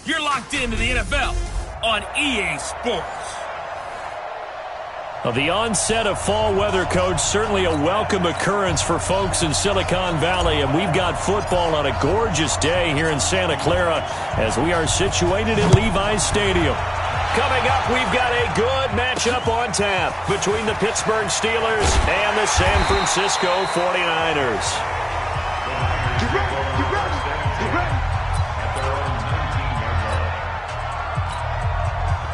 You're locked into the NFL on EA Sports. Well, the onset of fall weather, Coach, certainly a welcome occurrence for folks in Silicon Valley, and we've got football on a gorgeous day here in Santa Clara as we are situated at Levi's Stadium. Coming up, we've got a good matchup on tap between the Pittsburgh Steelers and the San Francisco 49ers. Get ready, get ready, get ready.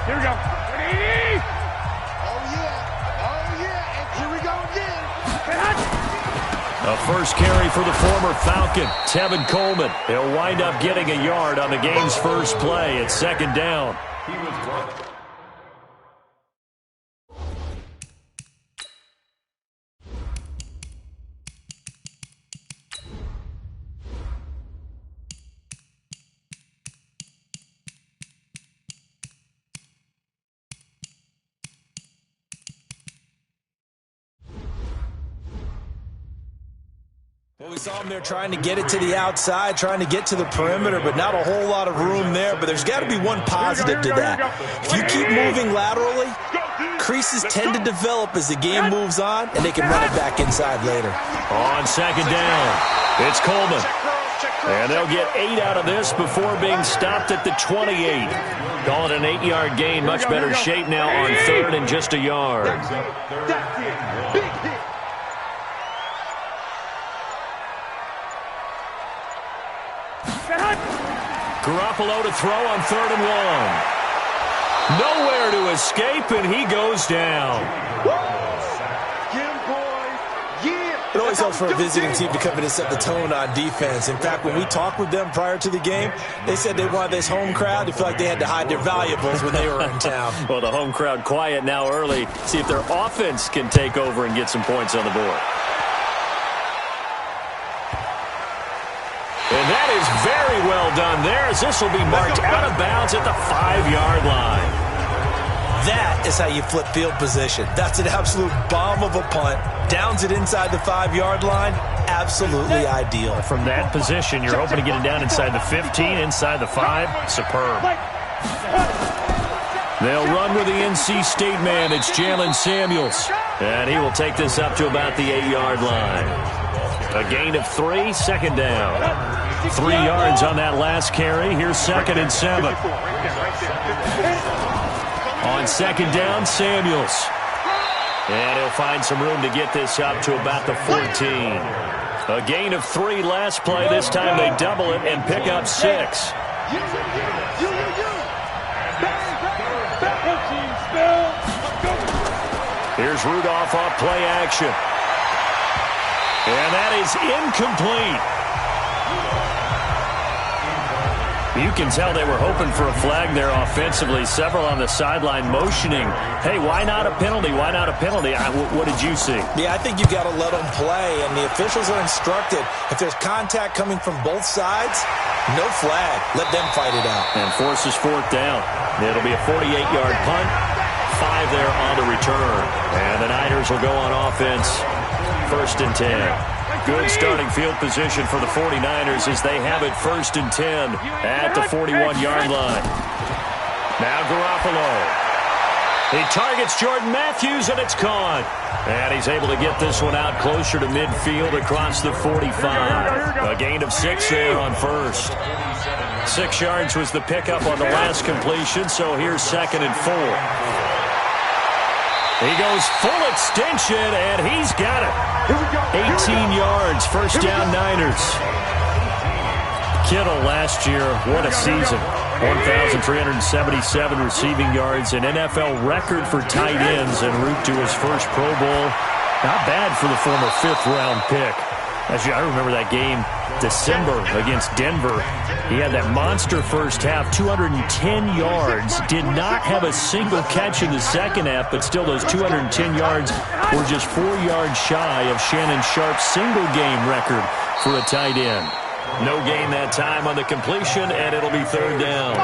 Here we go. Ready? Oh yeah, and here we go again. A first carry for the former Falcon, Tevin Coleman. He'll wind up getting a yard on the game's first play. It's second down. He was brought. Well, we saw him there trying to get it to the outside, trying to get to the perimeter, but not a whole lot of room there. But there's got to be one positive to that. If you keep moving laterally, creases tend to develop as the game moves on, and they can run it back inside later. On second down, it's Coleman. And they'll get 8 out of this before being stopped at the 28. Call it an 8-yard gain. Much better shape now on third and just a yard. That's it. Big hit. Garoppolo to throw on 3rd and 1. Nowhere to escape, and he goes down. It always helps for a visiting team to come in and set the tone on defense. In fact, when we talked with them prior to the game, they said they wanted this home crowd to feel like they had to hide their valuables when they were in town. Well, the home crowd quiet now early. See if their offense can take over and get some points on the board. And that is very well done there, as this will be marked out of bounds at the 5-yard line. That is how you flip field position. That's an absolute bomb of a punt. Downs it inside the 5-yard line. Absolutely ideal. From that position, you're hoping to get it down inside the 15, inside the 5. Superb. They'll run with the NC State man. It's Jalen Samuels. And he will take this up to about the 8-yard line. A gain of 3, second down. 3 yards on that last carry. Here's 2nd and 7. On second down, Samuels. And he'll find some room to get this up to about the 14. A gain of 3 last play. This time they double it and pick up 6. Here's Rudolph off play action. And that is incomplete. You can tell they were hoping for a flag there offensively. Several on the sideline motioning, hey, why not a penalty? Why not a penalty? What did you see? Yeah, I think you've got to let them play, and the officials are instructed. If there's contact coming from both sides, no flag. Let them fight it out. And forces 4th down. It'll be a 48-yard punt. 5 there on the return. And the Niners will go on offense. 1st and 10. Good starting field position for the 49ers as they have it 1st and 10 at the 41-yard line. Now Garoppolo. He targets Jordan Matthews, and it's caught. And he's able to get this one out closer to midfield across the 45. A gain of 6 there on 1st. 6 yards was the pickup on the last completion, so here's 2nd and 4. He goes full extension, and he's got it. 18 yards, 1st down Niners. Kittle last year, what a season. 1,377 receiving yards, an NFL record for tight ends en route to his first Pro Bowl. Not bad for the former 5th-round pick. Actually, I remember that game, December against Denver. He had that monster first half, 210 yards. Did not have a single catch in the second half, but still those 210 yards were just 4 yards shy of Shannon Sharp's single-game record for a tight end. No gain that time on the completion, and it'll be 3rd down.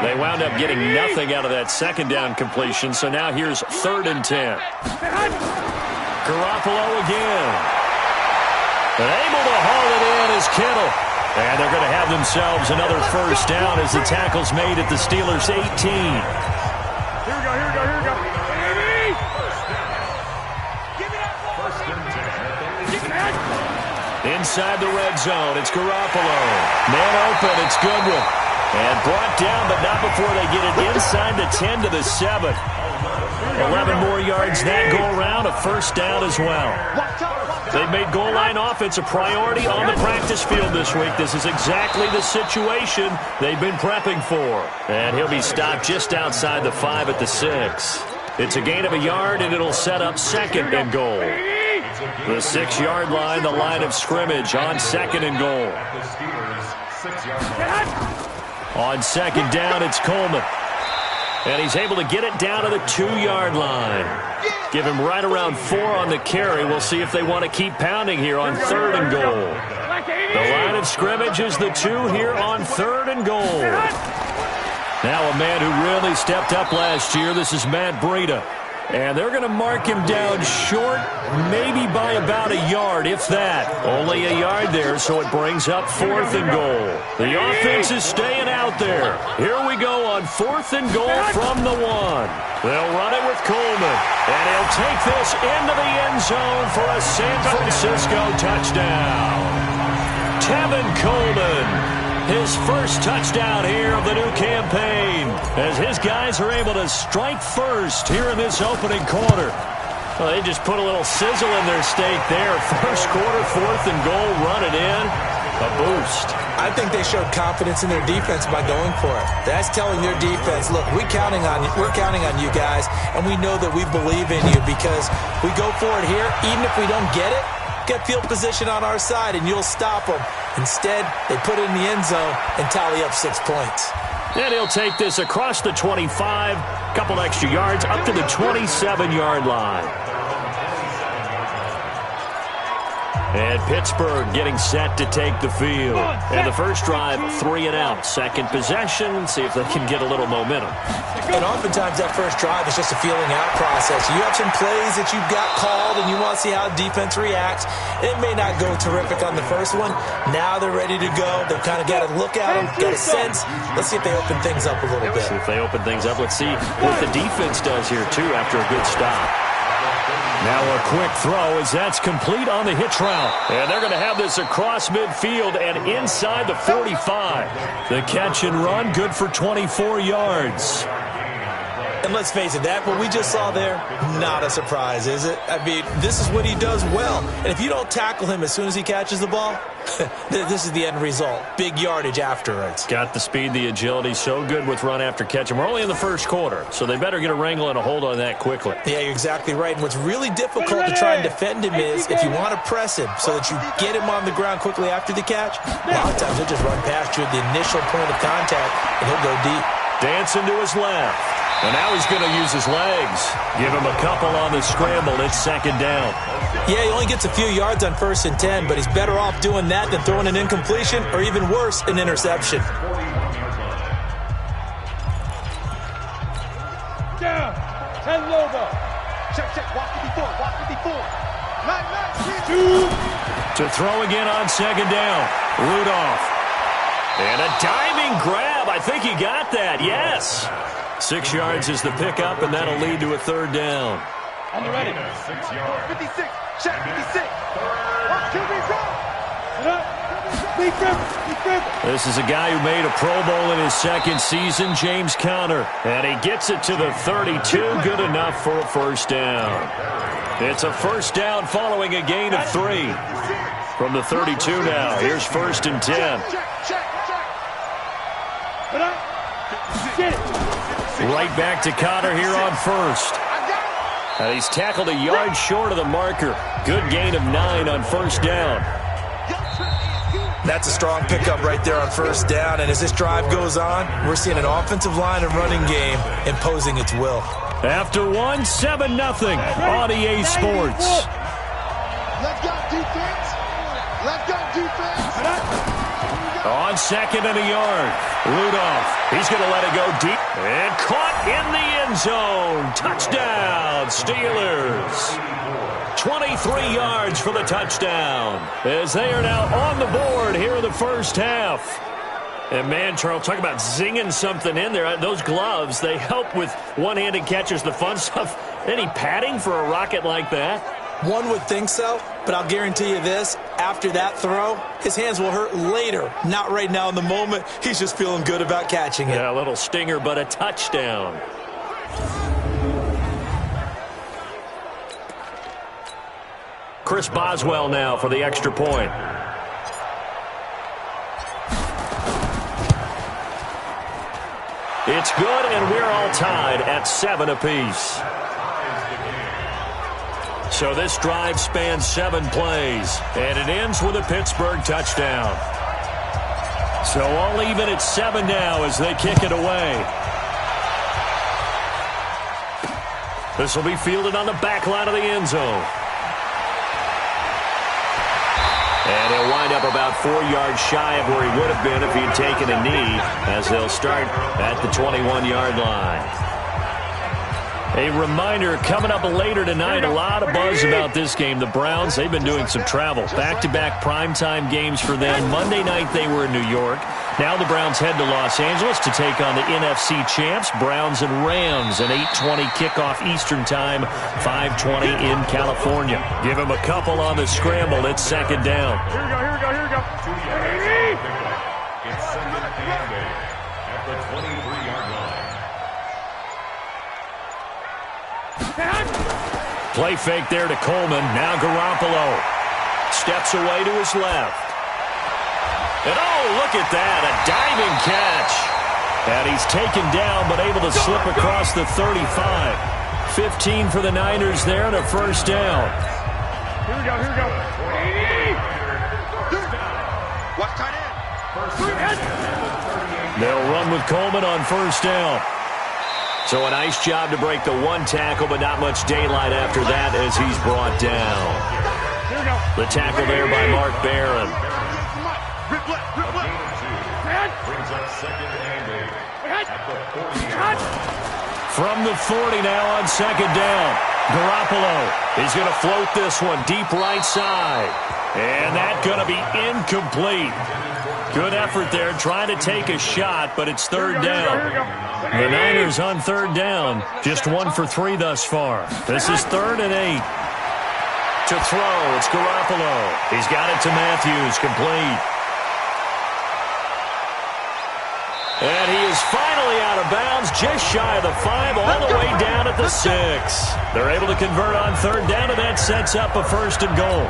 They wound up getting nothing out of that 2nd down completion, so now here's 3rd and 10. Garoppolo again. And able to haul it in is Kittle. And they're going to have themselves another first down as the tackle's made at the Steelers' 18. Here we go, here we go, here we go. Inside the red zone, it's Garoppolo. Man open, it's Goodwin. And brought down, but not before they get it inside the 10 to the 7. 11 more yards that go around, a first down as well. They've made goal line offense a priority on the practice field this week. This is exactly the situation they've been prepping for. And he'll be stopped just outside the 5 at the 6. It's a gain of a yard, and it'll set up second and goal. The 6-yard line, the line of scrimmage on second and goal. On second down, it's Coleman. And he's able to get it down to the 2-yard line. Give him right around 4 on the carry. We'll see if they want to keep pounding here on third and goal. The line of scrimmage is the 2 here on third and goal. Now a man who really stepped up last year. This is Matt Breida. And they're going to mark him down short, maybe by about a yard, if that. Only a yard there, so it brings up fourth and goal. The offense is staying out there. Here we go on fourth and goal from the 1. They'll run it with Coleman, and he'll take this into the end zone for a San Francisco touchdown. Tevin Coleman. His first touchdown here of the new campaign as his guys are able to strike first here in this opening quarter. Well, they just put a little sizzle in their steak there. First quarter, fourth and goal, run it in. A boost. I think they showed confidence in their defense by going for it. That's telling their defense, look, we're counting on you guys, and we know that we believe in you because we go for it here, even if we don't get it. Get field position on our side, and you'll stop them. Instead, they put it in the end zone and tally up 6 points. And he'll take this across the 25, couple extra yards, up to the 27-yard line. And Pittsburgh getting set to take the field. And the first drive, 3 and out. Second possession, see if they can get a little momentum. And oftentimes that first drive is just a feeling out process. You have some plays that you've got called and you want to see how defense reacts. It may not go terrific on the first one. Now they're ready to go. They've kind of got to look at them, got a sense. Let's see if they open things up a little bit. See if they open things up. Let's see what the defense does here, too, after a good stop. Now a quick throw as that's complete on the hitch route. And they're going to have this across midfield and inside the 45. The catch and run, good for 24 yards. And let's face it, that what we just saw there, not a surprise, is it? I mean, this is what he does well. And if you don't tackle him as soon as he catches the ball, this is the end result. Big yardage afterwards. Got the speed, the agility, so good with run after catch. And we're only in the first quarter, so they better get a wrangle and a hold on that quickly. Yeah, you're exactly right. And what's really difficult to try and defend him is if you want to press him so that you get him on the ground quickly after the catch, a lot of times he'll just run past you at the initial point of contact, and he'll go deep. Dancing to his left. And now he's going to use his legs. Give him a couple on the scramble. It's second down. Yeah, he only gets a few yards on 1st and 10, but he's better off doing that than throwing an incompletion or even worse, an interception. Down. 10 logo. Check. Walk it before. Line. 2. To throw again on second down. Rudolph. And a diving grab. I think he got that. Yes. 6 yards is the pickup, and that'll lead to a third down. On the ready. 56. Check. 56. This is a guy who made a Pro Bowl in his second season, James Conner. And he gets it to the 32. Good enough for a first down. It's a first down following a gain of 3. From the 32 now. Here's 1st and 10. Right back to Conner here on 1st. And he's tackled a yard short of the marker. Good gain of 9 on 1st down. That's a strong pickup right there on 1st down. And as this drive goes on, we're seeing an offensive line and running game imposing its will. After 1, 7-0 on EA Sports. Let's go, defense. On second and a yard. Rudolph, he's going to let it go deep. And caught in the end zone. Touchdown, Steelers. 23 yards for the touchdown. As they are now on the board here in the first half. And, man, Charles, talk about zinging something in there. Those gloves, they help with one-handed catches, the fun stuff. Any padding for a rocket like that? One would think so, but I'll guarantee you this. After that throw, his hands will hurt later. Not right now in the moment. He's just feeling good about catching it. Yeah, a little stinger, but a touchdown. Chris Boswell now for the extra point. It's good, and we're all tied at 7 apiece. So this drive spans 7 plays, and it ends with a Pittsburgh touchdown. So all even at 7 now as they kick it away. This will be fielded on the back line of the end zone. And he'll wind up about 4 yards shy of where he would have been if he'd taken a knee, as they'll start at the 21-yard line. A reminder, coming up later tonight, a lot of buzz about this game. The Browns, they've been doing some travel. Back-to-back primetime games for them. Monday night they were in New York. Now the Browns head to Los Angeles to take on the NFC champs, Browns and Rams, an 8:20 kickoff Eastern time, 5:20 in California. Give him a couple on the scramble. It's second down. Here we go. It's second and 8 at the 23-yard line. Play fake there to Coleman. Now Garoppolo steps away to his left. And oh, look at that, a diving catch. And he's taken down but able to slip across the 35. 15 for the Niners there and a first down. Here we go. Watch tight end. They'll run with Coleman on first down. So a nice job to break the one tackle, but not much daylight after that as he's brought down. The tackle there by Mark Barron. Brings up second and 8 at the 40-yard line. From the 40 now on second down. Garoppolo is going to float this one deep right side. And that's going to be incomplete. Good effort there trying to take a shot, but it's third down. The Niners on third down. Just 1 for 3 thus far. This is 3rd and 8. To throw, it's Garoppolo. He's got it to Matthews, complete. And he is finally out of bounds, just shy of the 5, all the way down at the 6. They're able to convert on third down, and that sets up a first and goal.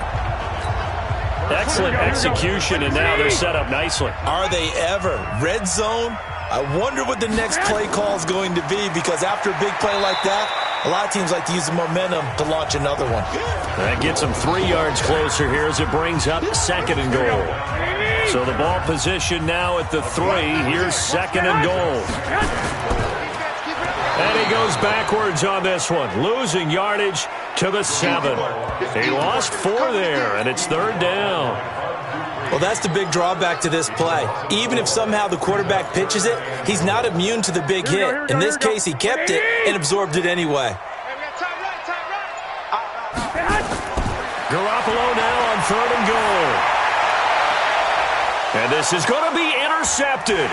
Excellent execution, and now they're set up nicely. Are they ever? Red zone? I wonder what the next play call is going to be, because after a big play like that, a lot of teams like to use the momentum to launch another one. That gets them 3 yards closer here as it brings up second and goal. So the ball position now at the 3. Here's second and goal. And he goes backwards on this one, losing yardage to the 7. He lost 4 there, and it's third down. Well, that's the big drawback to this play. Even if somehow the quarterback pitches it, he's not immune to the big hit. In this case, he kept it and absorbed it anyway. Garoppolo now on third and goal. And this is going to be intercepted.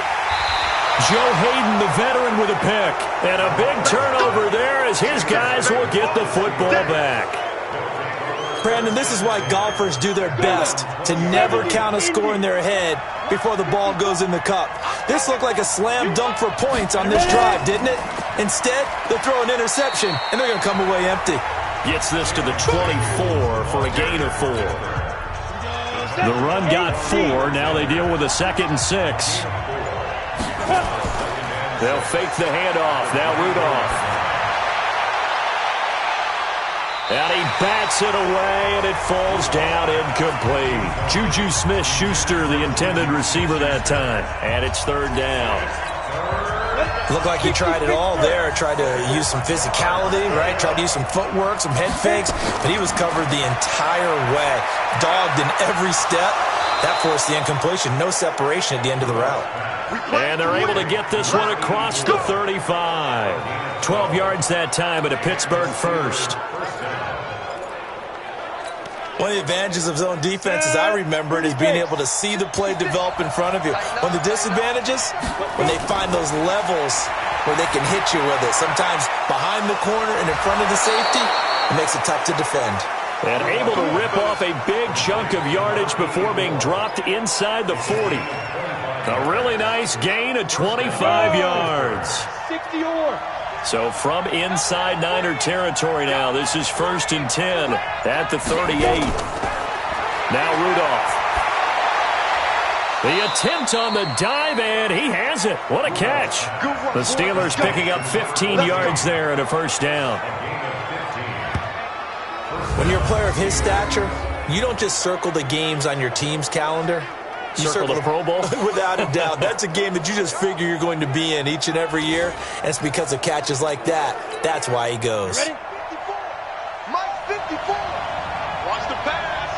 Joe Hayden, the veteran, with a pick. And a big turnover there as his guys will get the football back. Brandon, this is why golfers do their best, to never count a score in their head before the ball goes in the cup. This looked like a slam dunk for points on this drive, didn't it? Instead, they'll throw an interception, and they're going to come away empty. Gets this to the 24 for a gain of 4. The run got 4. Now they deal with a 2nd and 6. They'll fake the handoff. Now Rudolph. And he bats it away, and it falls down incomplete. Juju Smith-Schuster, the intended receiver that time. And it's third down. Looked like he tried it all there. Tried to use some physicality, right? Tried to use some footwork, some head fakes. But he was covered the entire way. Dogged in every step. That forced the incompletion. No separation at the end of the route. And they're able to get this one across the 35. 12 yards that time, but a Pittsburgh first. One of the advantages of zone defense, as I remember it, is being able to see the play develop in front of you. One of the disadvantages, when they find those levels where they can hit you with it. Sometimes behind the corner and in front of the safety, it makes it tough to defend. And able to rip off a big chunk of yardage before being dropped inside the 40. A really nice gain of 25 yards. So from inside Niner territory now, this is 1st and 10 at the 38. Now Rudolph. The attempt on the dive, and he has it. What a catch. The Steelers picking up 15 yards there and a first down. When you're a player of his stature, you don't just circle the games on your team's calendar. You circle the Pro Bowl? Without a doubt. That's a game that you just figure you're going to be in each and every year. And it's because of catches like that. That's why he goes. Ready? 54. Mike 54. Watch the pass.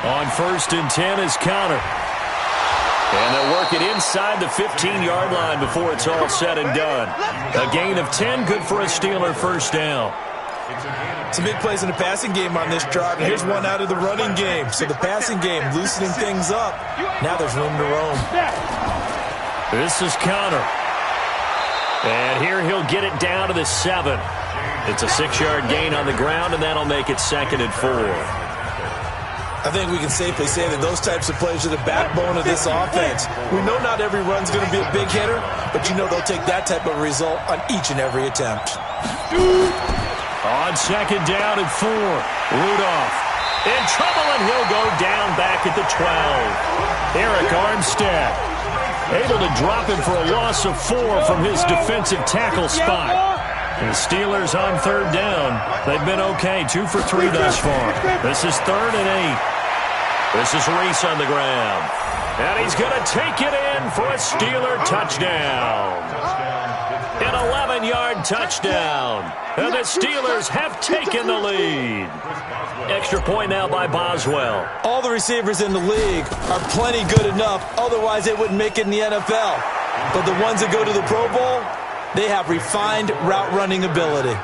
On 1st and 10 is Connor. And they'll work it inside the 15-yard line before it's all said and done. A gain of 10, good for a Steeler first down. Some big plays in the passing game on this drive, and here's one out of the running game. So the passing game loosening things up. Now there's room to roam. This is Connor. And here he'll get it down to the 7. It's a 6-yard gain on the ground, and that'll make it 2nd and 4. I think we can safely say that those types of plays are the backbone of this offense. We know not every run's going to be a big hitter, but you know they'll take that type of result on each and every attempt. On 2nd down and 4, Rudolph in trouble, and he'll go down back at the 12. Eric Armstead able to drop him for a loss of 4 from his defensive tackle spot. The Steelers on 3rd down. They've been okay, 2 for 3 thus far. This is 3rd and 8. This is Reese on the ground. And he's going to take it in for a Steeler touchdown. An 11-yard touchdown. And the Steelers have taken the lead. Extra point now by Boswell. All the receivers in the league are plenty good enough. Otherwise, they wouldn't make it in the NFL. But the ones that go to the Pro Bowl, they have refined route running ability.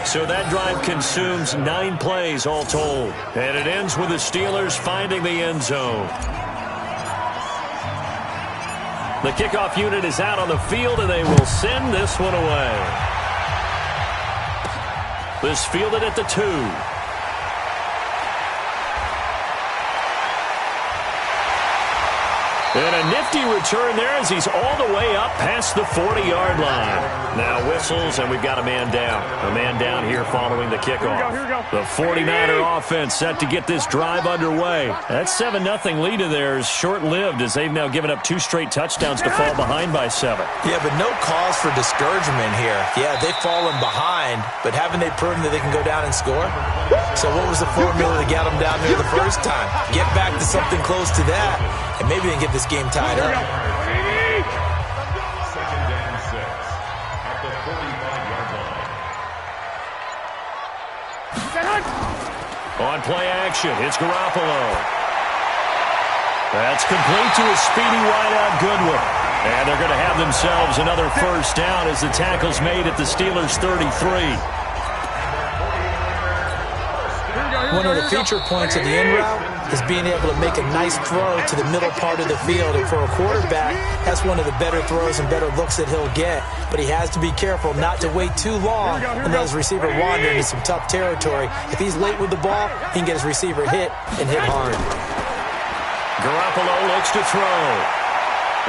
So that drive consumes 9 plays all told. And it ends with the Steelers finding the end zone. The kickoff unit is out on the field, and they will send this one away. This fielded at the 2. And a nifty return there as he's all the way up past the 40-yard line. Now whistles, and we've got a man down. A man down here following the kickoff. Here we go. The 49er offense set to get this drive underway. That 7-0 lead of theirs short-lived as they've now given up 2 straight touchdowns to fall behind by 7. Yeah, but no cause for discouragement here. Yeah, they've fallen behind, but haven't they proven that they can go down and score? So what was the formula to get them down there the first time? Get back to something close to that, and maybe they can get this game tied up. 2nd and 6 at the 45-yard line. On play action, it's Garoppolo. That's complete to a speedy wideout Goodwin. And they're going to have themselves another first down as the tackle's made at the Steelers' 33. One of the feature points of the end route is being able to make a nice throw to the middle part of the field. And for a quarterback, that's one of the better throws and better looks that he'll get. But he has to be careful not to wait too long and let his receiver wander into some tough territory. If he's late with the ball, he can get his receiver hit and hit hard. Garoppolo looks to throw.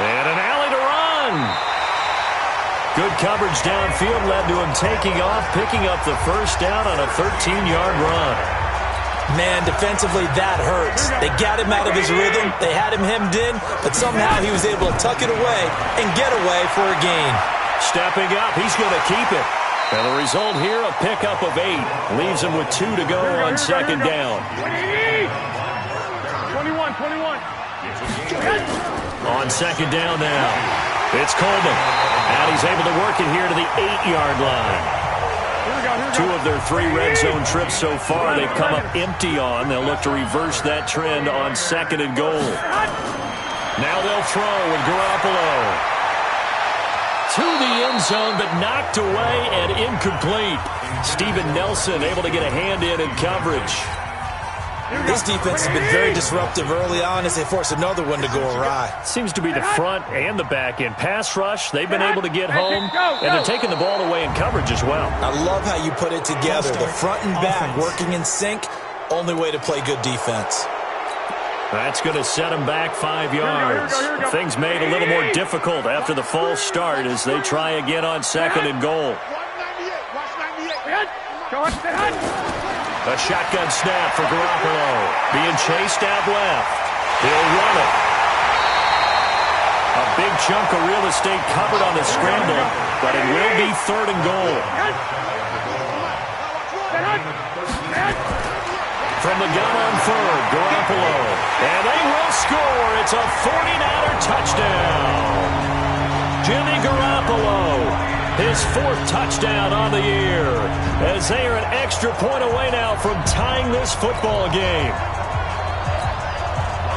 And an alley to run. Good coverage downfield led to him taking off, picking up the first down on a 13-yard run. Man, defensively, that hurts. They got him out of his rhythm. They had him hemmed in, but somehow he was able to tuck it away and get away for a gain. Stepping up, he's going to keep it. And the result here, a pickup of 8. Leaves him with 2 to go on 2nd down. 21. On 2nd down now, it's Coleman. And he's able to work it here to the 8-yard line. 2 of their 3 red zone trips so far they've come up empty on. They'll look to reverse that trend on 2nd and goal. Now they'll throw with Garoppolo. to the end zone, but knocked away and incomplete. Steven Nelson able to get a hand in coverage. This defense has been very disruptive early on as they force another one to go awry. Seems to be the front and the back end. Pass rush, they've been able to get home, and they're taking the ball away in coverage as well. I love how you put it together. The front and back working in sync, only way to play good defense. That's going to set them back 5 yards. Things made a little more difficult after the false start as they try again on 2nd and goal. A shotgun snap for Garoppolo. Being chased out left. He'll run it. A big chunk of real estate covered on the scramble, but it will be 3rd and goal. From the gun on 3rd, Garoppolo. And they will score. It's a 49er touchdown. Jimmy Garoppolo. His 4th touchdown on the year, as they are an extra point away now from tying this football game.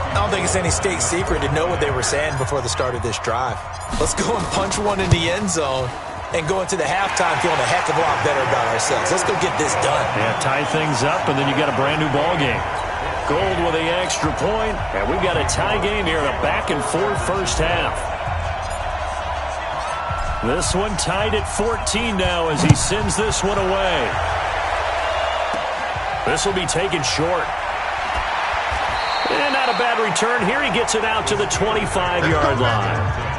I don't think it's any state secret to know what they were saying before the start of this drive. Let's go and punch one in the end zone and go into the halftime feeling a heck of a lot better about ourselves. Let's go get this done. Yeah, tie things up, and then you got a brand-new ball game. Gold with the extra point, and we've got a tie game here in a back-and-forth first half. This one tied at 14 now as he sends this one away. This will be taken short. And not a bad return here. He gets it out to the 25-yard line.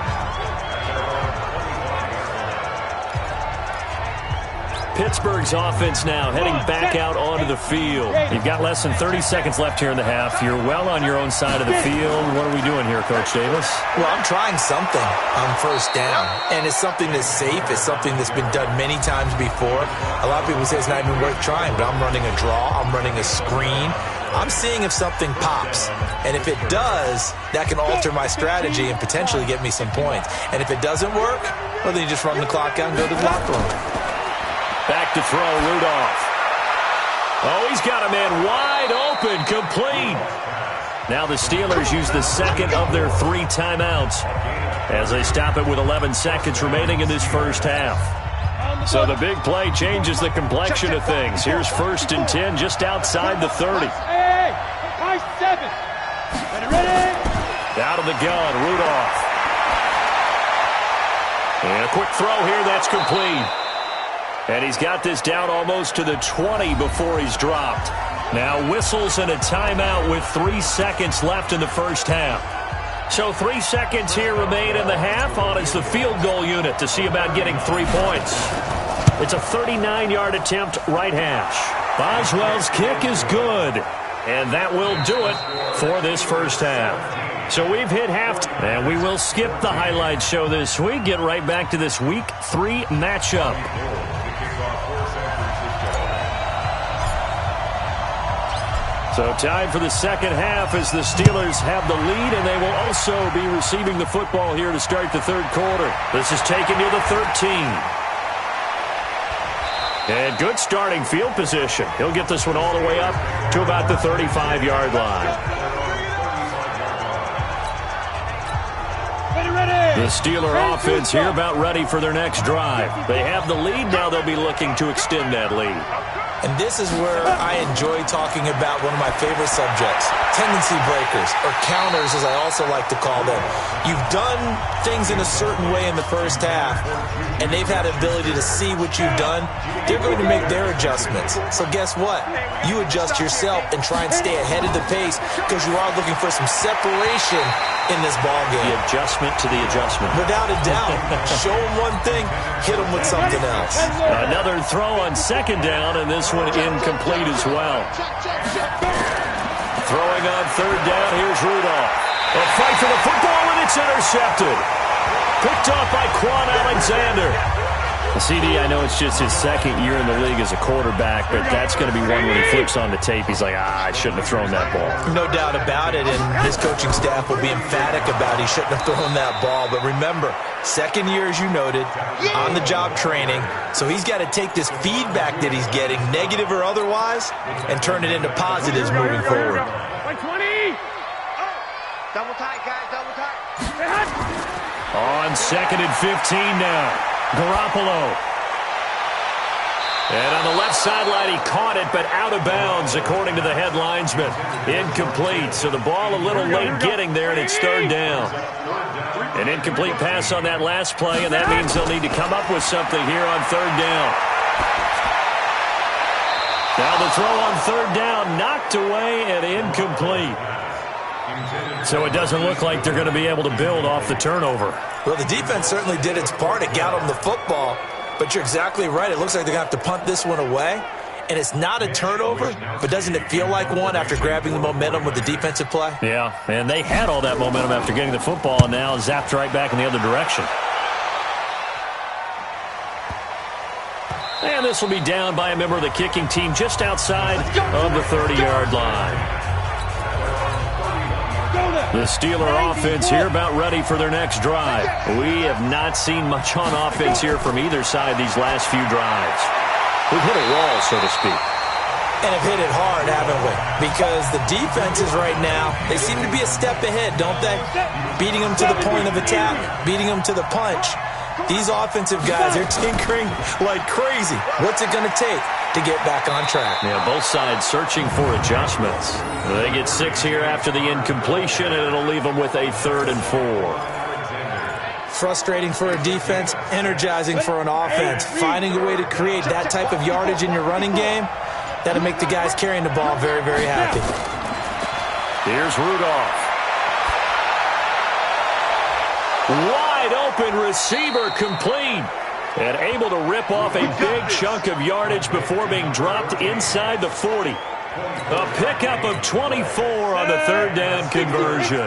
Pittsburgh's offense now heading back out onto the field. You've got less than 30 seconds left here in the half. You're well on your own side of the field. What are we doing here, Coach Davis? Well, I'm trying something on 1st down, and it's something that's safe. It's something that's been done many times before. A lot of people say it's not even worth trying, but I'm running a draw. I'm running a screen. I'm seeing if something pops, and if it does, that can alter my strategy and potentially get me some points. And if it doesn't work, well, then you just run the clock out and go to the locker room. Back to throw, Rudolph. Oh, he's got a man wide open, complete. Now the Steelers use the 2nd of their 3 timeouts as they stop it with 11 seconds remaining in this first half. So the big play changes the complexion of things. Here's 1st and 10 just outside the 30. Out of the gun, Rudolph. And a quick throw here, that's complete. And he's got this down almost to the 20 before he's dropped. Now whistles and a timeout with 3 seconds left in the first half. So 3 seconds here remain in the half. On is the field goal unit to see about getting 3 points. It's a 39-yard attempt, right hash. Boswell's kick is good. And that will do it for this first half. So we've hit half, and we will skip the highlight show this week. Get right back to this Week 3 matchup. So time for the second half as the Steelers have the lead, and they will also be receiving the football here to start the 3rd quarter. This is taken near the 13. And good starting field position. He'll get this one all the way up to about the 35-yard line. The Steeler offense here about ready for their next drive. They have the lead. Now they'll be looking to extend that lead. And this is where I enjoy talking about one of my favorite subjects, tendency breakers, or counters as I also like to call them. You've done things in a certain way in the first half, and they've had the ability to see what you've done. They're going to make their adjustments. So guess what? You adjust yourself and try and stay ahead of the pace because you are looking for some separation in this ball game. The adjustment to the adjustment. Without a doubt. Show them one thing, hit them with something else. Another throw on 2nd down, and this one incomplete as well. Throwing on 3rd down, here's Rudolph. A fight for the football, and it's intercepted. Picked off by Quan Alexander. CD, I know it's just his 2nd year in the league as a quarterback, but that's going to be one when he flips on the tape. He's like, I shouldn't have thrown that ball. No doubt about it, and his coaching staff will be emphatic about he shouldn't have thrown that ball. But remember, 2nd year, as you noted, on-the-job training, so he's got to take this feedback that he's getting, negative or otherwise, and turn it into positives moving forward. Double tight, guys, double tight. On 2nd and 15 now. Garoppolo. And on the left sideline, he caught it, but out of bounds, according to the head linesman. Incomplete, so the ball a little late getting there, and it's 3rd down. An incomplete pass on that last play, and that means they'll need to come up with something here on 3rd down. Now the throw on 3rd down, knocked away and incomplete. So it doesn't look like they're going to be able to build off the turnover. Well, the defense certainly did its part. It got them the football. But you're exactly right. It looks like they're going to have to punt this one away. And it's not a turnover, but doesn't it feel like one after grabbing the momentum with the defensive play? Yeah, and they had all that momentum after getting the football, and now zapped right back in the other direction. And this will be down by a member of the kicking team just outside of the 30-yard line. The Steeler offense here about ready for their next drive. We have not seen much on offense here from either side these last few drives. We've hit a wall, so to speak. And have hit it hard, haven't we? Because the defenses right now, they seem to be a step ahead, don't they? Beating them to the point of attack, beating them to the punch. These offensive guys, they're tinkering like crazy. What's it going to take to get back on track? Yeah, both sides searching for adjustments. They get 6 here after the incompletion, and it'll leave them with a 3rd and 4. Frustrating for a defense, energizing for an offense. Finding a way to create that type of yardage in your running game, that'll make the guys carrying the ball very, very happy. Here's Rudolph. Wide open receiver complete. And able to rip off a big chunk of yardage before being dropped inside the 40. A pickup of 24 on the 3rd down conversion.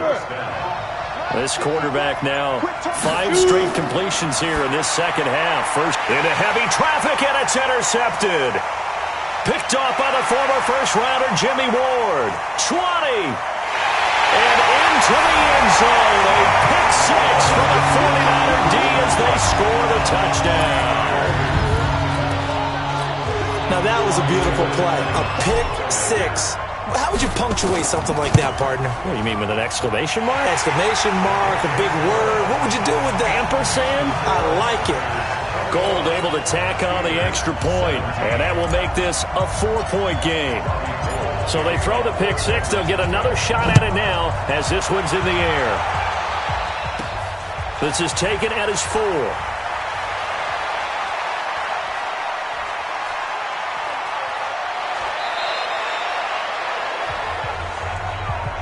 This quarterback now 5 straight completions here in this second half. First into heavy traffic, and it's intercepted. Picked off by the former first-rounder Jimmy Ward. 20. And into the end zone. A pick 6 for the 49er D as they score the touchdown. Now that was a beautiful play. A pick 6. How would you punctuate something like that, partner? What do you mean, with an exclamation mark? Exclamation mark, a big word. What would you do with that? Ampersand? I like it. Gold able to tack on the extra point, and that will make this a 4-point game. So they throw the pick 6. They'll get another shot at it now as this one's in the air. This is taken at his 4.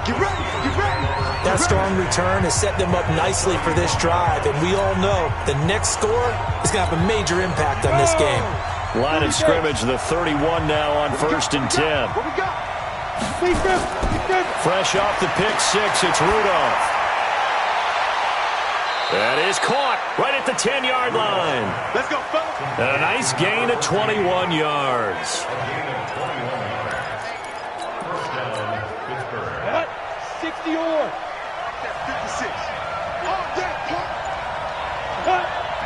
Get ready, get ready. That strong return has set them up nicely for this drive, and we all know the next score is going to have a major impact on this game. Line of scrimmage, the 31 now on 1st and 10. What we got? Fresh off the pick 6, it's Rudolph. That is caught right at the 10-yard line. Let's go, fellas. And a nice gain of 21 yards. 60 or. That 56. On that point.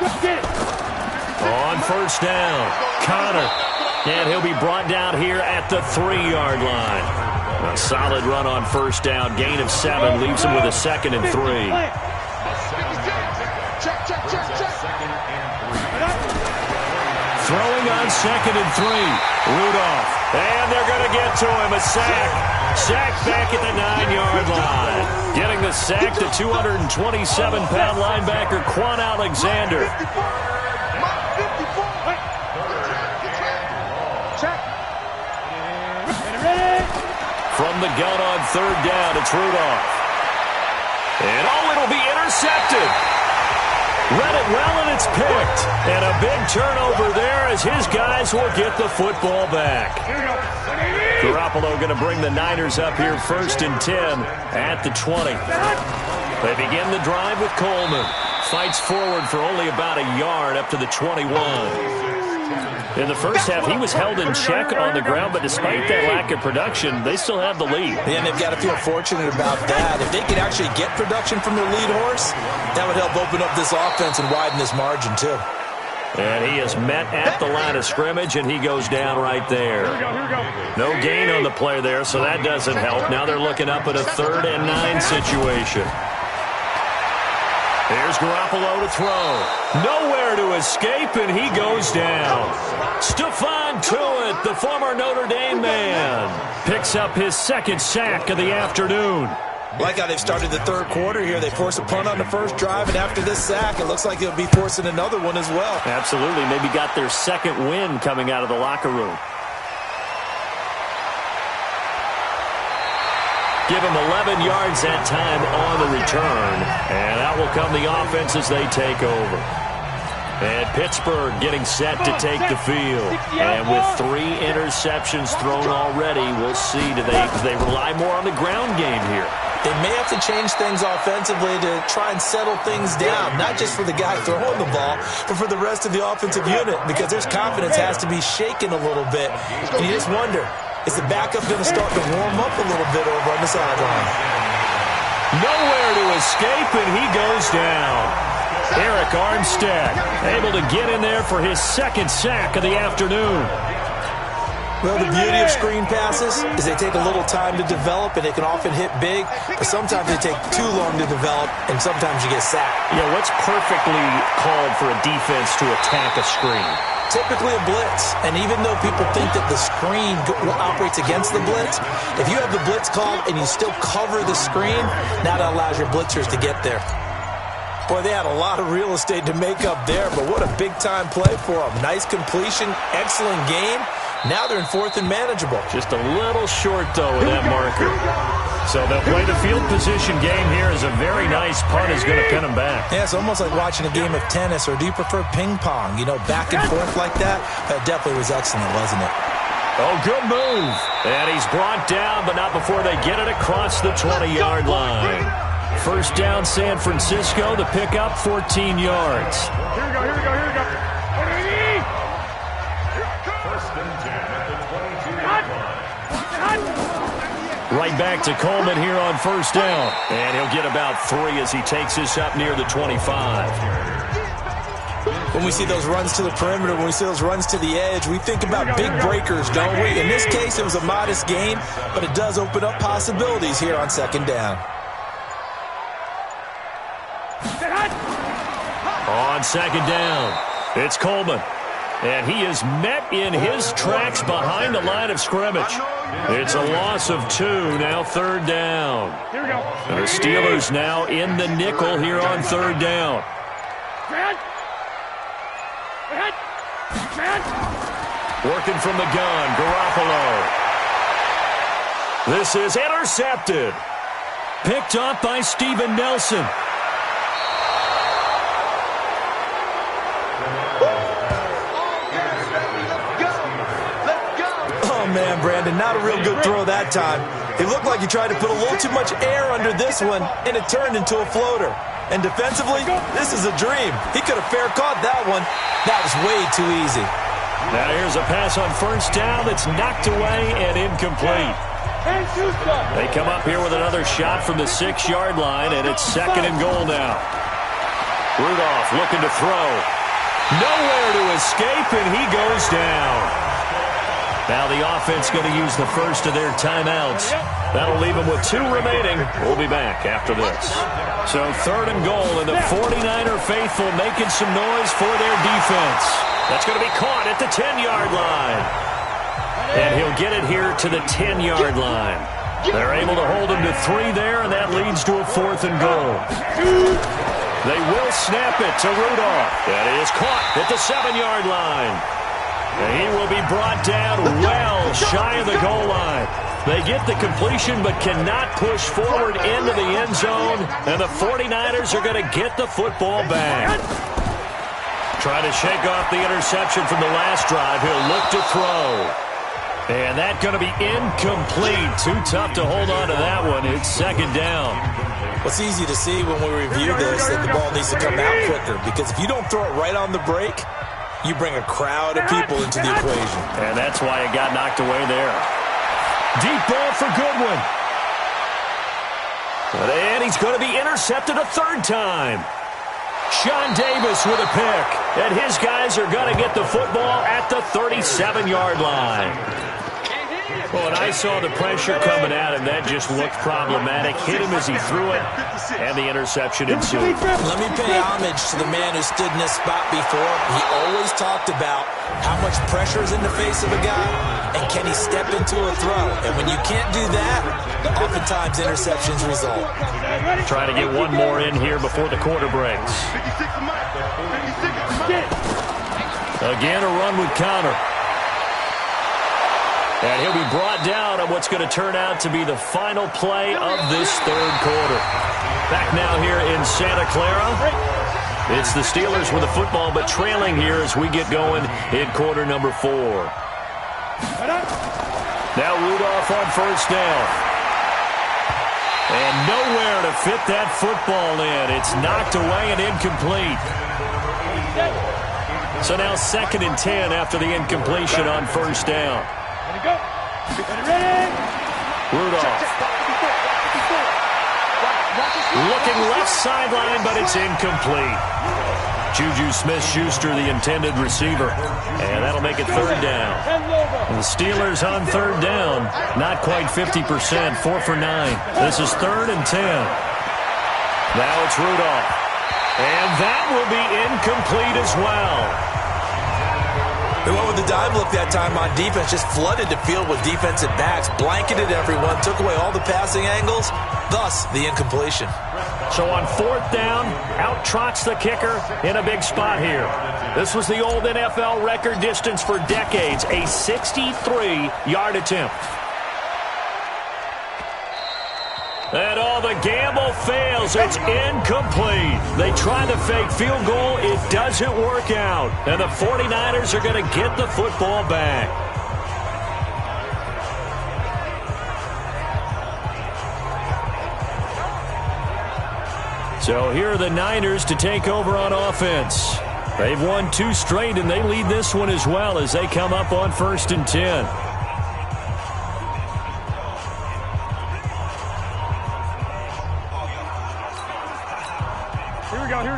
Let's get it. On 1st down, Connor. And he'll be brought down here at the 3-yard line. A solid run on 1st down. Gain of 7 leaves him with a 2nd and 3. Check. Throwing on 2nd and 3. Rudolph. And they're going to get to him. A sack. Sack back at the 9-yard line. Getting the sack, the 227-pound linebacker, Quan Alexander. From the gun on 3rd down, it's Rudolph. And it'll be intercepted. Read it well, and it's picked. And a big turnover there as his guys will get the football back. Garoppolo going to bring the Niners up here 1st and 10 at the 20. They begin the drive with Coleman. Fights forward for only about a yard up to the 21. In the first half, he was held in check on the ground, but despite that lack of production, they still have the lead. And they've got to feel fortunate about that. If they could actually get production from their lead horse, that would help open up this offense and widen this margin, too. And he is met at the line of scrimmage, and he goes down right there. No gain on the play there, so that doesn't help. Now they're looking up at a 3rd and 9 situation. Here's Garoppolo to throw. Nowhere to escape, and he goes down. Stephon Tuitt, the former Notre Dame man, picks up his 2nd sack of the afternoon. Like how they've started the 3rd quarter here. They force a punt on the first drive, and after this sack, it looks like they'll be forcing another one as well. Absolutely. Maybe got their 2nd win coming out of the locker room. Give him 11 yards that time on the return, and out will come the offense as they take over. And Pittsburgh getting set to take the field. And with 3 interceptions thrown already, we'll see. Do they rely more on the ground game here? They may have to change things offensively to try and settle things down, not just for the guy throwing the ball, but for the rest of the offensive unit, because their confidence has to be shaken a little bit. And you just wonder, is the backup going to start to warm up a little bit over on the sideline? Nowhere to escape, and he goes down. Eric Armstead able to get in there for his 2nd sack of the afternoon. Well, the beauty of screen passes is they take a little time to develop, and they can often hit big, but sometimes they take too long to develop, and sometimes you get sacked. Yeah, what's perfectly called for a defense to attack a screen? Typically a blitz, and even though people think that the screen operates against the blitz, if you have the blitz called and you still cover the screen, now that allows your blitzers to get there. Boy, they had a lot of real estate to make up there, but what a big-time play for them. Nice completion, excellent game. Now they're in 4th and manageable. Just a little short, though, with that marker. So they'll play the field position game here as a very nice punt is going to pin them back. Yeah, it's almost like watching a game of tennis, or do you prefer ping pong? You know, back and forth like that? That definitely was excellent, wasn't it? Oh, good move. And he's brought down, but not before they get it across the 20-yard line. First down, San Francisco. The pickup, 14 yards. Here we go. First and 10 at the 22-yard line. Right back to Coleman here on first down. And he'll get about 3 as he takes this up near the 25. When we see those runs to the perimeter, when we see those runs to the edge, we think about big breakers, don't we? In this case, it was a modest gain, but it does open up possibilities here on 2nd down. On 2nd down, it's Coleman. And he is met in his tracks behind the line of scrimmage. It's a loss of 2, now 3rd down. And the Steelers now in the nickel here on 3rd down. Working from the gun, Garoppolo. This is intercepted. Picked up by Steven Nelson. Oh, man, Brandon, not a real good throw that time. It looked like he tried to put a little too much air under this one, and it turned into a floater. And defensively, this is a dream. He could have fair caught that one. That was way too easy. Now here's a pass on first down that's knocked away and incomplete. They come up here with another shot from the 6-yard line, and it's 2nd and goal now. Rudolph looking to throw. Nowhere to escape, and he goes down. Now the offense going to use the first of their timeouts. That'll leave them with 2 remaining. We'll be back after this. So 3rd and goal, and the 49er faithful making some noise for their defense. That's going to be caught at the 10-yard line. And he'll get it here to the 10-yard line. They're able to hold him to 3 there, and that leads to a 4th and goal. They will snap it to Rudolph. That is caught at the 7-yard line. And he will be brought down well shy of the goal line. They get the completion but cannot push forward into the end zone. And the 49ers are going to get the football back. Trying to shake off the interception from the last drive. He'll look to throw. And that's going to be incomplete. Too tough to hold on to that one. It's 2nd down. Well, it's easy to see when we review this that the ball needs to come out quicker, because if you don't throw it right on the break, you bring a crowd of people into the equation. And that's why it got knocked away there. Deep ball for Goodwin. And he's going to be intercepted a 3rd time. Sean Davis with a pick. And his guys are going to get the football at the 37-yard line. Well, and I saw the pressure coming at him. That just looked problematic. Hit him as he threw it, and the interception ensued. Let me pay homage to the man who stood in this spot before. He always talked about how much pressure is in the face of a guy, and can he step into a throw. And when you can't do that, oftentimes interceptions result. Trying to get one more in here before the quarter breaks. Again, a run with Connor. And he'll be brought down on what's going to turn out to be the final play of this third quarter. Back now here in Santa Clara. It's the Steelers with the football, but trailing here as we get going in quarter number 4. Now Rudolph on first down. And nowhere to fit that football in. It's knocked away and incomplete. So now 2nd and 10 after the incompletion on first down. Rudolph. Looking left sideline, but it's incomplete. Juju Smith-Schuster, the intended receiver. And that'll make it 3rd down. And the Steelers on 3rd down. Not quite 50%, 4 for 9. This is 3rd and 10. Now it's Rudolph. And that will be incomplete as well. They went with the dime look that time on defense, just flooded the field with defensive backs, blanketed everyone, took away all the passing angles, thus the incompletion. So on 4th down, out trots the kicker in a big spot here. This was the old NFL record distance for decades, a 63-yard attempt. And all the gamble fails. It's incomplete. They try the fake field goal. It doesn't work out. And the 49ers are going to get the football back. So here are the Niners to take over on offense. They've won 2 straight, and they lead this one as well as they come up on 1st and 10.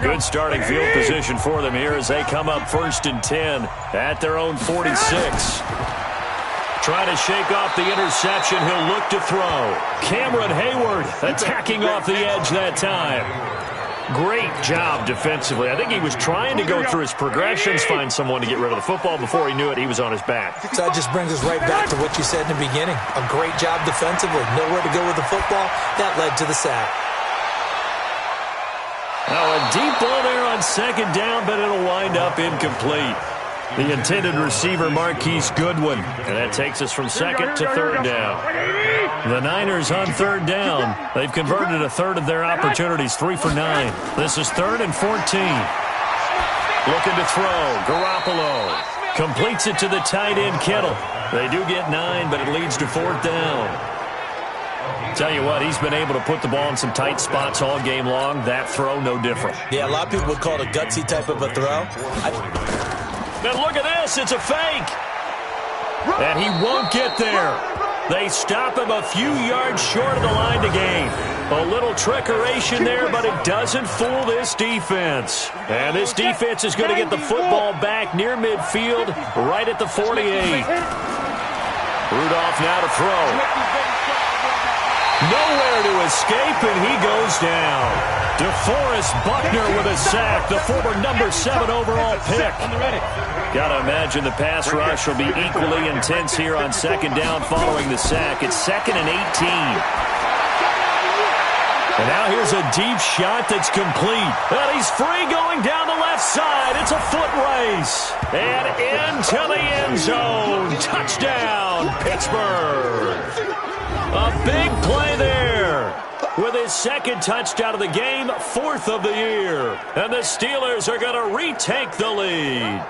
Good starting field position for them here as they come up 1st and 10 at their own 46. Trying to shake off the interception. He'll look to throw. Cameron Hayward attacking off the edge that time. Great job defensively. I think he was trying to go through his progressions, find someone to get rid of the football. Before he knew it, he was on his back. So that just brings us right back to what you said in the beginning. A great job defensively. Nowhere to go with the football. That led to the sack. Now a deep ball there on 2nd down, but it'll wind up incomplete. The intended receiver, Marquise Goodwin. And that takes us from 2nd to 3rd down. The Niners on 3rd down. They've converted a third of their opportunities, 3 for 9. This is 3rd and 14. Looking to throw. Garoppolo completes it to the tight end, Kittle. They do get 9, but it leads to 4th down. Tell you what, he's been able to put the ball in some tight spots all game long. That throw, no different. Yeah, a lot of people would call it a gutsy type of a throw. Now look at this. It's a fake. And he won't get there. They stop him a few yards short of the line to gain. A little trickeration there, but it doesn't fool this defense. And this defense is going to get the football back near midfield, right at the 48. Rudolph now to throw. Nowhere to escape, and he goes down. DeForest Buckner with a sack, the former number 7 overall pick. Got to imagine the pass rush will be equally intense here on 2nd down following the sack. It's 2nd and 18. And now here's a deep shot that's complete. And he's free going down the left side. It's a foot race. And into the end zone. Touchdown, Pittsburgh. A big play there with his 2nd touchdown of the game, 4th of the year. And the Steelers are going to retake the lead.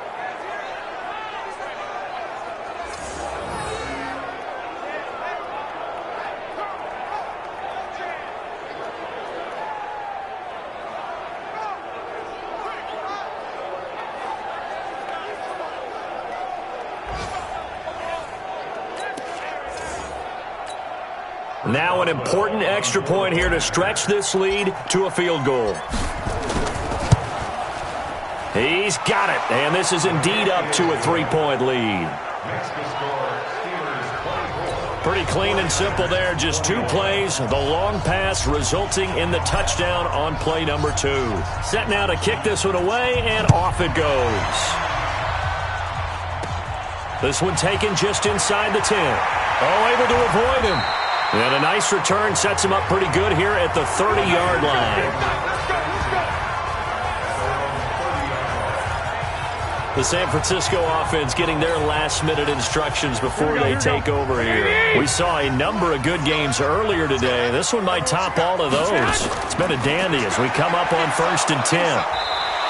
Now an important extra point here to stretch this lead to a field goal. He's got it, and this is indeed up to a 3-point lead. Pretty clean and simple there, just 2 plays. The long pass resulting in the touchdown on play number 2. Set now to kick this one away, and off it goes. This one taken just inside the 10. Oh, able to avoid him. And a nice return sets him up pretty good here at the 30-yard line. The San Francisco offense getting their last-minute instructions before they take over here. We saw a number of good games earlier today. This one might top all of those. It's been a dandy as we come up on 1st and 10.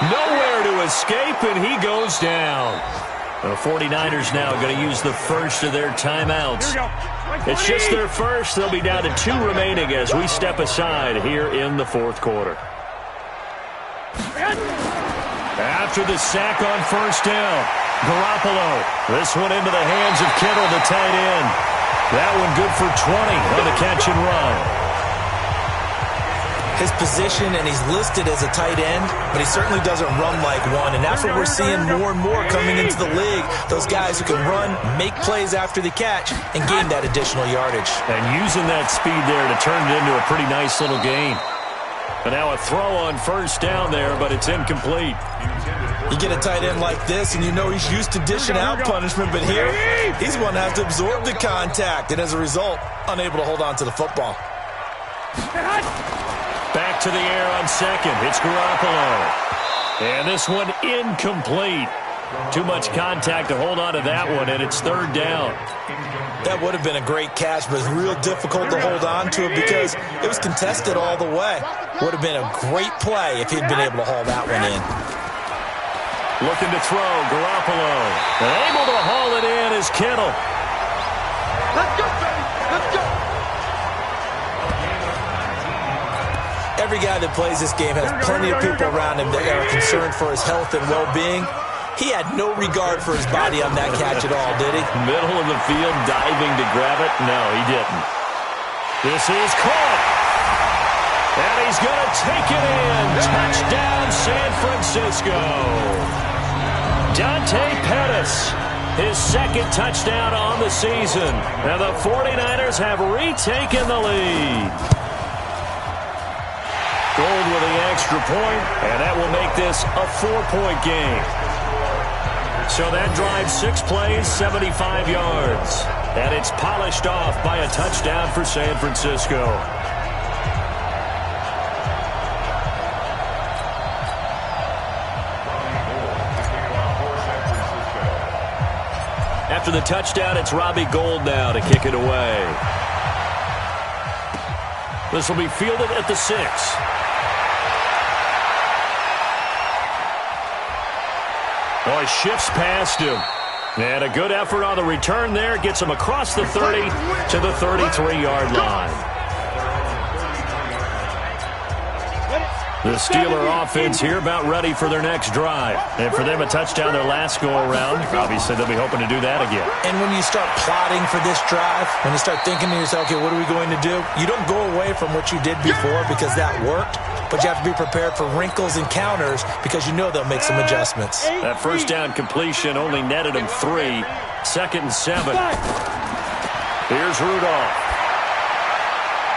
Nowhere to escape, and he goes down. The 49ers now going to use the first of their timeouts. It's just their first. They'll be down to 2 remaining as we step aside here in the 4th quarter. After the sack on 1st down, Garoppolo. This one into the hands of Kittle, the tight end. That one good for 20 on the catch and run. His position, and he's listed as a tight end, but he certainly doesn't run like one, and that's what we're seeing more and more coming into the league. Those guys who can run, make plays after the catch, and gain that additional yardage. And using that speed there to turn it into a pretty nice little gain. And now a throw on 1st down there, but it's incomplete. You get a tight end like this, and you know he's used to dishing out punishment, but here, he's going to have to absorb the contact, and as a result, unable to hold on to the football. Back to the air on 2nd. It's Garoppolo. And this one incomplete. Too much contact to hold on to that one, and it's 3rd down. That would have been a great catch, but it's real difficult to hold on to it because it was contested all the way. Would have been a great play if he'd been able to haul that one in. Looking to throw, Garoppolo. And able to haul it in is Kittle. Let's go, baby. Let's go. Every guy that plays this game has plenty of people around him that are concerned for his health and well-being. He had no regard for his body on that catch at all, did he? Middle of the field, diving to grab it. No, he didn't. This is caught. And he's going to take it in. Touchdown, San Francisco. Dante Pettis, his 2nd touchdown on the season. And the 49ers have retaken the lead. Gold with the extra point, and that will make this a 4-point game. So that drives 6 plays, 75 yards. And it's polished off by a touchdown for San Francisco. After the touchdown, it's Robbie Gould now to kick it away. This will be fielded at the 6. Oh, he shifts past him. And a good effort on the return there. Gets him across the 30 to the 33-yard line. The Steeler offense here about ready for their next drive. And for them, a touchdown their last go-around. Obviously, they'll be hoping to do that again. And when you start plotting for this drive, when you start thinking to yourself, okay, what are we going to do? You don't go away from what you did before because that worked. But you have to be prepared for wrinkles and counters because you know they'll make some adjustments. That 1st down completion only netted him 3. 2nd and 7. Here's Rudolph.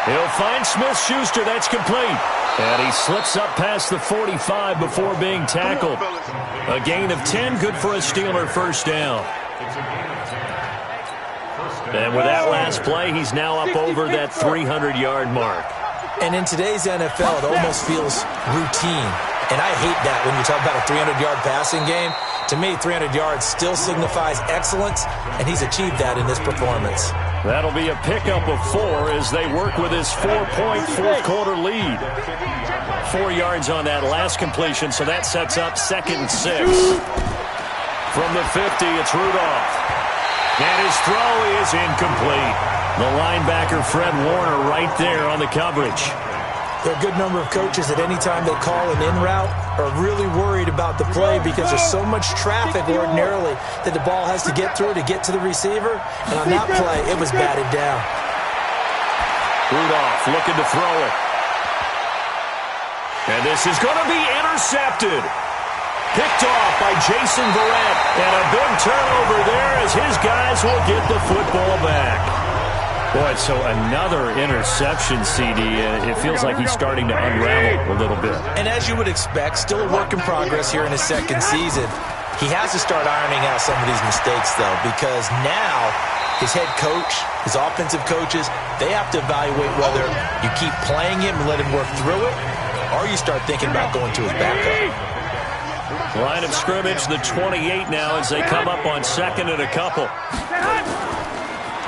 He'll find Smith-Schuster. That's complete. And he slips up past the 45 before being tackled. A gain of 10, good for a Steeler 1st down. And with that last play, he's now up over that 300-yard mark. And in today's NFL, it almost feels routine. And I hate that when you talk about a 300-yard passing game. To me, 300 yards still signifies excellence, and he's achieved that in this performance. That'll be a pickup of 4 as they work with his 4-point 4th quarter lead. 4 yards on that last completion, so that sets up 2nd and 6. From the 50, it's Rudolph. And his throw is incomplete. The linebacker, Fred Warner, right there on the coverage. There are a good number of coaches that any time they call an in route are really worried about the play because there's so much traffic ordinarily that the ball has to get through to get to the receiver. And on that play, it was batted down. Rudolph looking to throw it. And this is going to be intercepted. Picked off by Jason Verrett. And a big turnover there as his guys will get the football back. Boy, so another interception, CD. It feels like he's starting to unravel a little bit. And as you would expect, still a work in progress here in his second season. He has to start ironing out some of these mistakes, though, because now his head coach, his offensive coaches, they have to evaluate whether you keep playing him and let him work through it, or you start thinking about going to his backup. Line of scrimmage, the 28 now as they come up on second and a couple.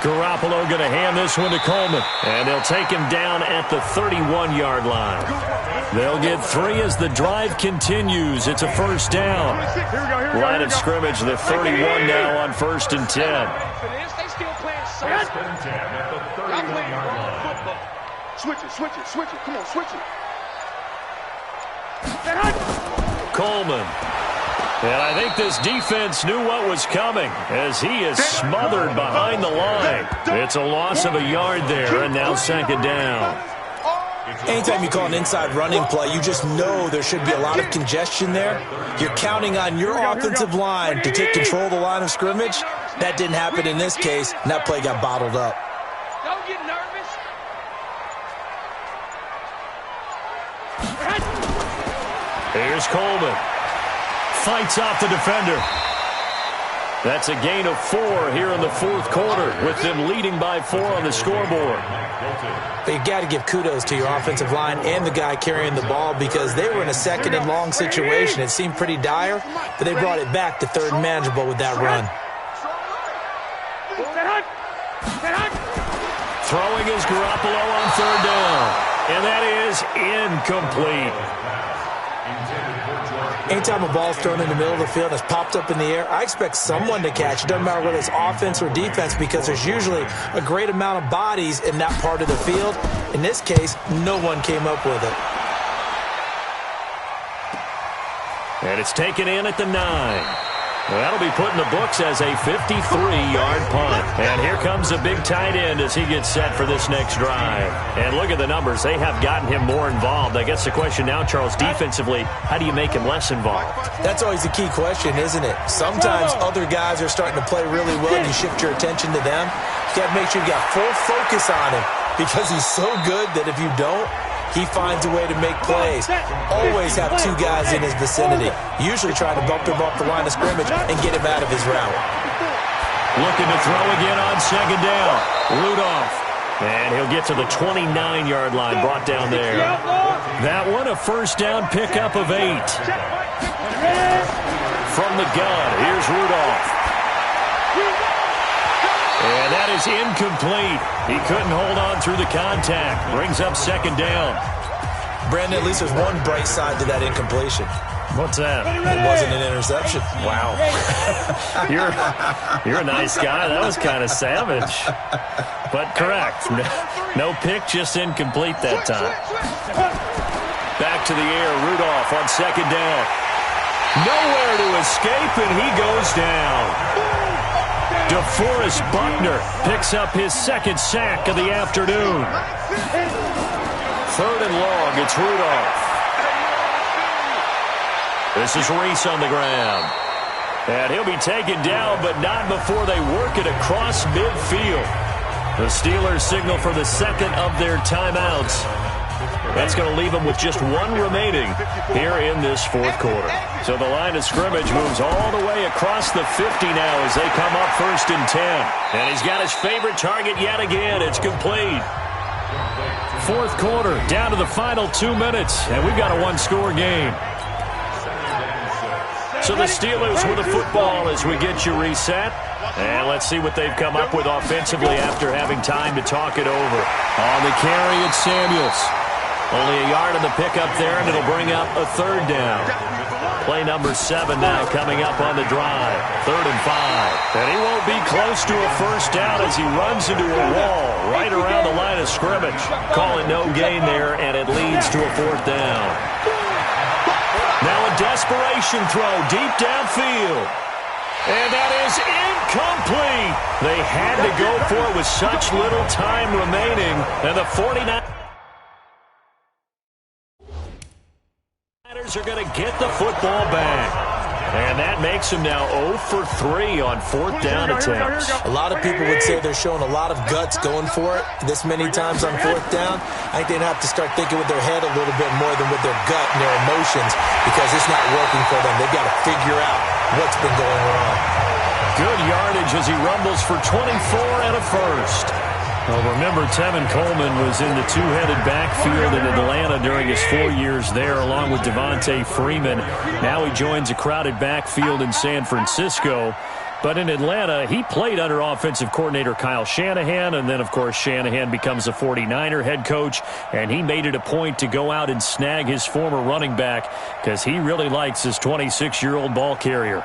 Garoppolo going to hand this one to Coleman, and they'll take him down at the 31-yard line. They'll get 3 as the drive continues. It's a first down. Line of scrimmage, the 31 now on 1st and 10. Switch it. Come on, switch it. Coleman. And I think this defense knew what was coming as he is smothered behind the line. It's a loss of a yard there, and now second down. Anytime you call an inside running play, you just know there should be a lot of congestion there. You're counting on your offensive line to take control of the line of scrimmage. That didn't happen in this case, and that play got bottled up. Don't get nervous. Here's Coleman. Fights off the defender. That's a gain of 4 here in the fourth quarter, with them leading by 4 on the scoreboard. But you got to give kudos to your offensive line and the guy carrying the ball, because they were in a second and long situation. It seemed pretty dire, but they brought it back to third and manageable with that run. Throwing is Garoppolo on third down, and that is incomplete. Anytime a ball's thrown in the middle of the field and it's popped up in the air, I expect someone to catch it. Doesn't matter whether it's offense or defense, because there's usually a great amount of bodies in that part of the field. In this case, no one came up with it. And it's taken in at the 9. Well, that'll be put in the books as a 53-yard punt. And here comes a big tight end as he gets set for this next drive. And look at the numbers. They have gotten him more involved. I guess the question now, Charles, defensively, how do you make him less involved? That's always the key question, isn't it? Sometimes other guys are starting to play really well and you shift your attention to them. You got to make sure you got full focus on him, because he's so good that if you don't, he finds a way to make plays. Always have 2 guys in his vicinity. Usually trying to bump him off the line of scrimmage and get him out of his route. Looking to throw again on second down. Rudolph. And he'll get to the 29-yard line, brought down there. That one, a first down pickup of 8. From the gun, here's Rudolph. And that is incomplete. He couldn't hold on through the contact. Brings up second down. Brandon, at least there's one bright side to that incompletion. What's that? It wasn't an interception. Wow. You're a nice guy. That was kind of savage. But correct. No pick, just incomplete that time. Back to the air. Rudolph on second down. Nowhere to escape, and he goes down. DeForest Buckner picks up his second sack of the afternoon. Third and long, it's Rudolph. This is Reese on the ground. And he'll be taken down, but not before they work it across midfield. The Steelers signal for the second of their timeouts. That's going to leave them with just 1 remaining here in this fourth quarter. So the line of scrimmage moves all the way across the 50 now as they come up 1st and 10. And he's got his favorite target yet again. It's complete. Fourth quarter, down to the final 2 minutes, and we've got a 1-score game. So the Steelers with the football as we get you reset. And let's see what they've come up with offensively after having time to talk it over. On the carry, it's Samuels. Only a yard on the pickup there, and it'll bring up a third down. Play number 7 now coming up on the drive. 3rd and 5. And he won't be close to a first down as he runs into a wall right around the line of scrimmage. Calling no gain there, and it leads to a 4th down. Now a desperation throw deep downfield. And that is incomplete. They had to go for it with such little time remaining. And the 49ers are going to get the football back. And that makes him now 0 for 3 on 4th down attempts. A lot of people would say they're showing a lot of guts going for it this many times on 4th down. I think they'd have to start thinking with their head a little bit more than with their gut and their emotions because it's not working for them. They've got to figure out what's been going wrong. Good yardage as he rumbles for 24 and a first. Well, remember, Tevin Coleman was in the two-headed backfield in Atlanta during his 4 years there, along with Devontae Freeman. Now he joins a crowded backfield in San Francisco. But in Atlanta, he played under offensive coordinator Kyle Shanahan, and then, of course, Shanahan becomes a 49er head coach, and he made it a point to go out and snag his former running back because he really likes his 26-year-old ball carrier.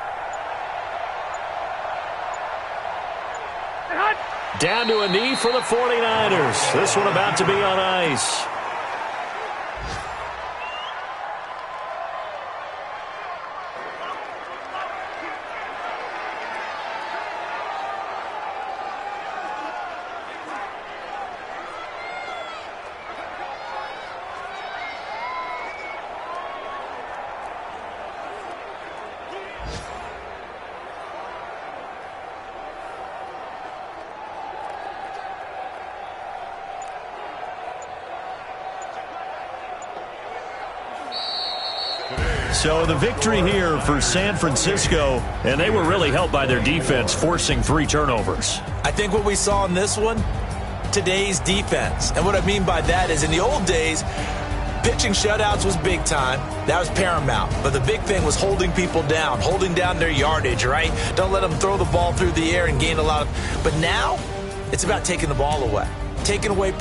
Down to a knee for the 49ers. This one about to be on ice. So the victory here for San Francisco, and they were really helped by their defense, forcing 3 turnovers. I think what we saw in this one, today's defense. And what I mean by that is in the old days, pitching shutouts was big time. That was paramount. But the big thing was holding people down, holding down their yardage, right? Don't let them throw the ball through the air and gain a lot of... But now, it's about taking the ball away. Taking away